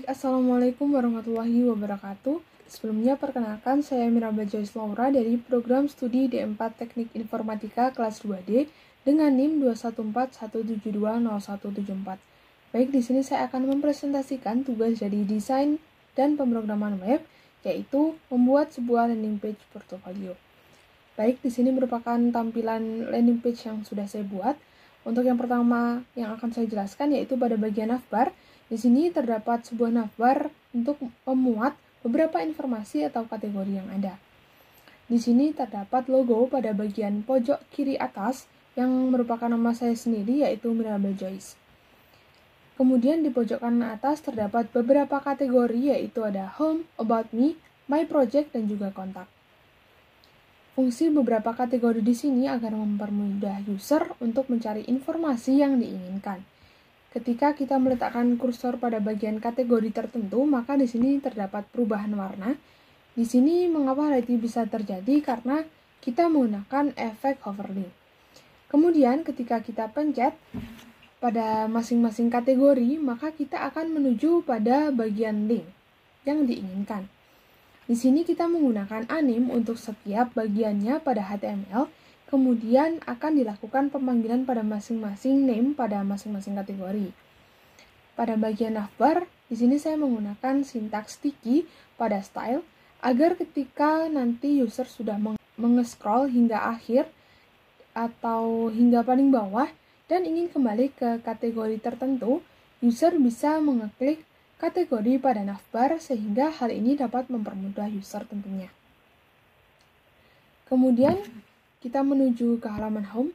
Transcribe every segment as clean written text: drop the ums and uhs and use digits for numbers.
Assalamualaikum warahmatullahi wabarakatuh. Sebelumnya perkenalkan, saya Miraba Joyce Laura dari program studi D4 Teknik Informatika kelas 2D dengan NIM 21417200174. Baik, di sini saya akan mempresentasikan tugas dari desain dan pemrograman web, yaitu membuat sebuah landing page portofolio. Baik, di sini merupakan tampilan landing page yang sudah saya buat. Untuk yang pertama yang akan saya jelaskan yaitu pada bagian navbar. Di sini terdapat sebuah navbar untuk memuat beberapa informasi atau kategori yang ada. Di sini terdapat logo pada bagian pojok kiri atas yang merupakan nama saya sendiri yaitu Miraba Joyce. Kemudian di pojok kanan atas terdapat beberapa kategori yaitu ada Home, About Me, My Project, dan juga Kontak. Fungsi beberapa kategori di sini agar mempermudah user untuk mencari informasi yang diinginkan. Ketika kita meletakkan kursor pada bagian kategori tertentu, maka di sini terdapat perubahan warna. Di sini mengapa hal itu bisa terjadi? Karena kita menggunakan efek hoverlink. Kemudian ketika kita pencet pada masing-masing kategori, maka kita akan menuju pada bagian link yang diinginkan. Di sini kita menggunakan anim untuk setiap bagiannya pada HTML, kemudian akan dilakukan pemanggilan pada masing-masing name pada masing-masing kategori. Pada bagian navbar, di sini saya menggunakan sintaks sticky pada style agar ketika nanti user sudah mengescroll hingga akhir atau hingga paling bawah dan ingin kembali ke kategori tertentu, user bisa mengeklik kategori pada navbar sehingga hal ini dapat mempermudah user tentunya. Kemudian kita menuju ke halaman home.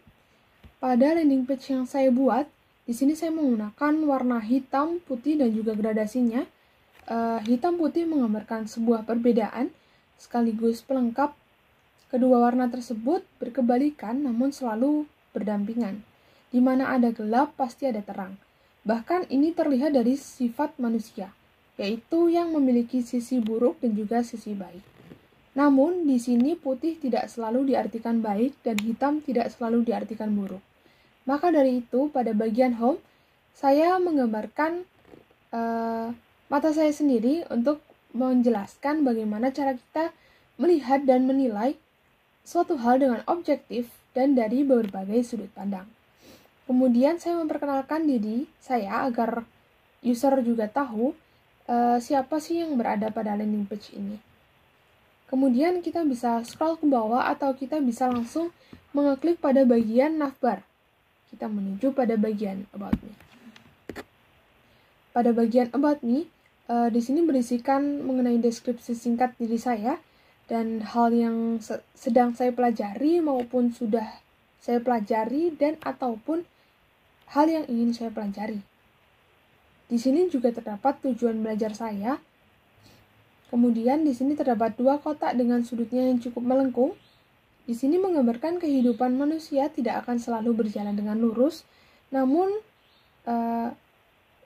Pada landing page yang saya buat, di sini saya menggunakan warna hitam, putih, dan juga gradasinya. Hitam putih menggambarkan sebuah perbedaan sekaligus pelengkap. Kedua warna tersebut berkebalikan namun selalu berdampingan. Di mana ada gelap pasti ada terang. Bahkan ini terlihat dari sifat manusia, yaitu yang memiliki sisi buruk dan juga sisi baik. Namun, di sini putih tidak selalu diartikan baik dan hitam tidak selalu diartikan buruk. Maka dari itu, pada bagian home, saya menggambarkan mata saya sendiri untuk menjelaskan bagaimana cara kita melihat dan menilai suatu hal dengan objektif dan dari berbagai sudut pandang. Kemudian saya memperkenalkan diri saya agar user juga tahu siapa sih yang berada pada landing page ini. Kemudian kita bisa scroll ke bawah atau kita bisa langsung mengeklik pada bagian navbar. Kita menuju pada bagian About Me. Pada bagian About Me, di sini berisikan mengenai deskripsi singkat diri saya dan hal yang sedang saya pelajari maupun sudah saya pelajari dan ataupun hal yang ingin saya pelajari. Di sini juga terdapat tujuan belajar saya. Kemudian di sini terdapat dua kotak dengan sudutnya yang cukup melengkung. Di sini menggambarkan kehidupan manusia tidak akan selalu berjalan dengan lurus, namun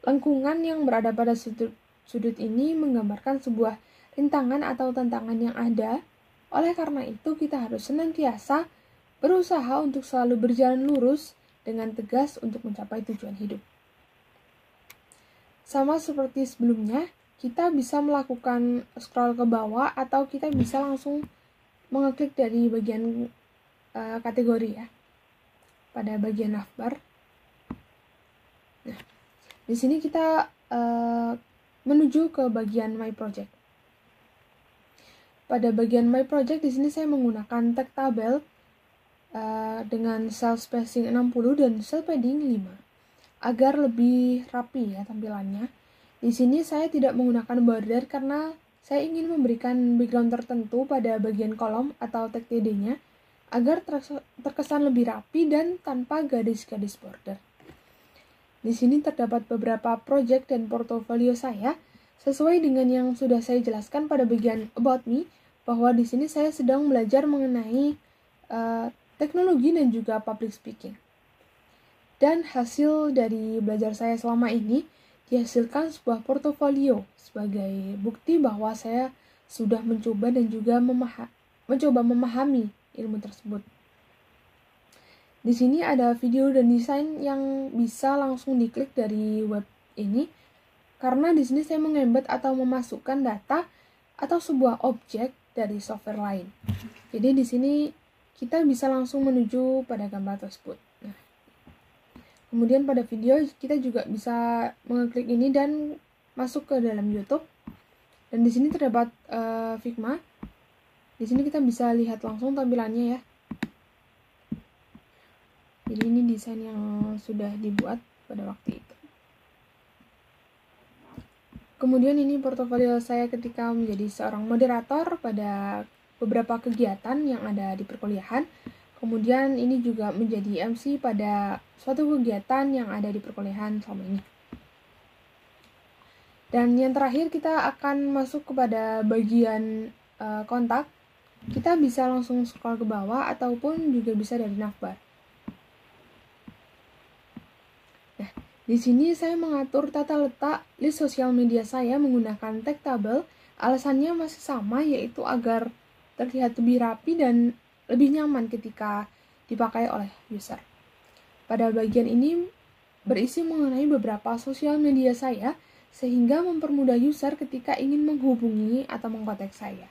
lengkungan yang berada pada sudut ini menggambarkan sebuah rintangan atau tantangan yang ada. Oleh karena itu kita harus senantiasa berusaha untuk selalu berjalan lurus dengan tegas untuk mencapai tujuan hidup. Sama seperti sebelumnya, kita bisa melakukan scroll ke bawah atau kita bisa langsung mengeklik dari bagian kategori ya. Pada bagian navbar. Nah, di sini kita menuju ke bagian My Project. Pada bagian My Project di sini saya menggunakan tag tabel dengan cell spacing 60 dan cell padding 5 agar lebih rapi ya tampilannya. Di sini saya tidak menggunakan border karena saya ingin memberikan background tertentu pada bagian kolom atau tag TD-nya agar terkesan lebih rapi dan tanpa garis-garis border. Di sini terdapat beberapa project dan portofolio saya sesuai dengan yang sudah saya jelaskan pada bagian About Me, bahwa di sini saya sedang belajar mengenai teknologi dan juga public speaking. Dan hasil dari belajar saya selama ini dihasilkan sebuah portofolio sebagai bukti bahwa saya sudah mencoba dan juga mencoba memahami ilmu tersebut. Di sini ada video dan desain yang bisa langsung diklik dari web ini. karena di sini saya mengembed atau memasukkan data atau sebuah objek dari software lain. Jadi di sini kita bisa langsung menuju pada gambar tersebut. Nah, kemudian pada video kita juga bisa mengeklik ini dan masuk ke dalam YouTube. Dan di sini terdapat Figma. Di sini kita bisa lihat langsung tampilannya ya. Jadi ini desain yang sudah dibuat pada waktu itu. Kemudian ini portofolio saya ketika menjadi seorang moderator pada beberapa kegiatan yang ada di perkuliahan. Kemudian ini juga menjadi MC pada suatu kegiatan yang ada di perkuliahan selama ini. Dan yang terakhir kita akan masuk kepada bagian kontak. Kita bisa langsung scroll ke bawah ataupun juga bisa dari navbar. Nah, di sini saya mengatur tata letak list sosial media saya menggunakan tag tabel. Alasannya masih sama, yaitu agar terlihat lebih rapi dan lebih nyaman ketika dipakai oleh user. Pada bagian ini berisi mengenai beberapa sosial media saya, sehingga mempermudah user ketika ingin menghubungi atau mengkontak saya.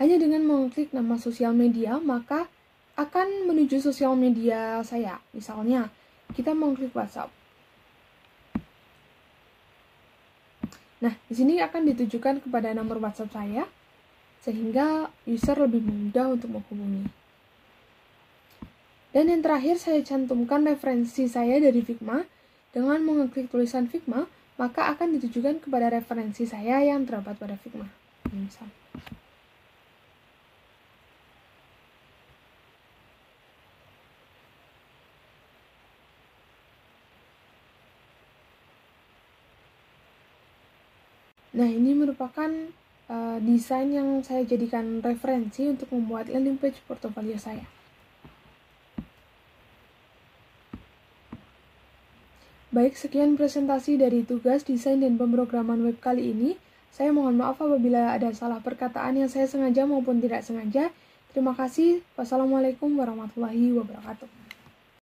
Hanya dengan mengklik nama sosial media, maka akan menuju sosial media saya. Misalnya, kita mengklik WhatsApp. Nah, di sini akan ditujukan kepada nomor WhatsApp saya, sehingga user lebih mudah untuk menghubungi. Dan yang terakhir, saya cantumkan referensi saya dari Figma. Dengan mengeklik tulisan Figma, maka akan ditujukan kepada referensi saya yang terdapat pada Figma. Misal. Nah, ini merupakan desain yang saya jadikan referensi untuk membuat landing page portofolio saya. Baik, sekian presentasi dari tugas desain dan pemrograman web kali ini. Saya mohon maaf apabila ada salah perkataan yang saya sengaja maupun tidak sengaja. Terima kasih. Wassalamualaikum warahmatullahi wabarakatuh.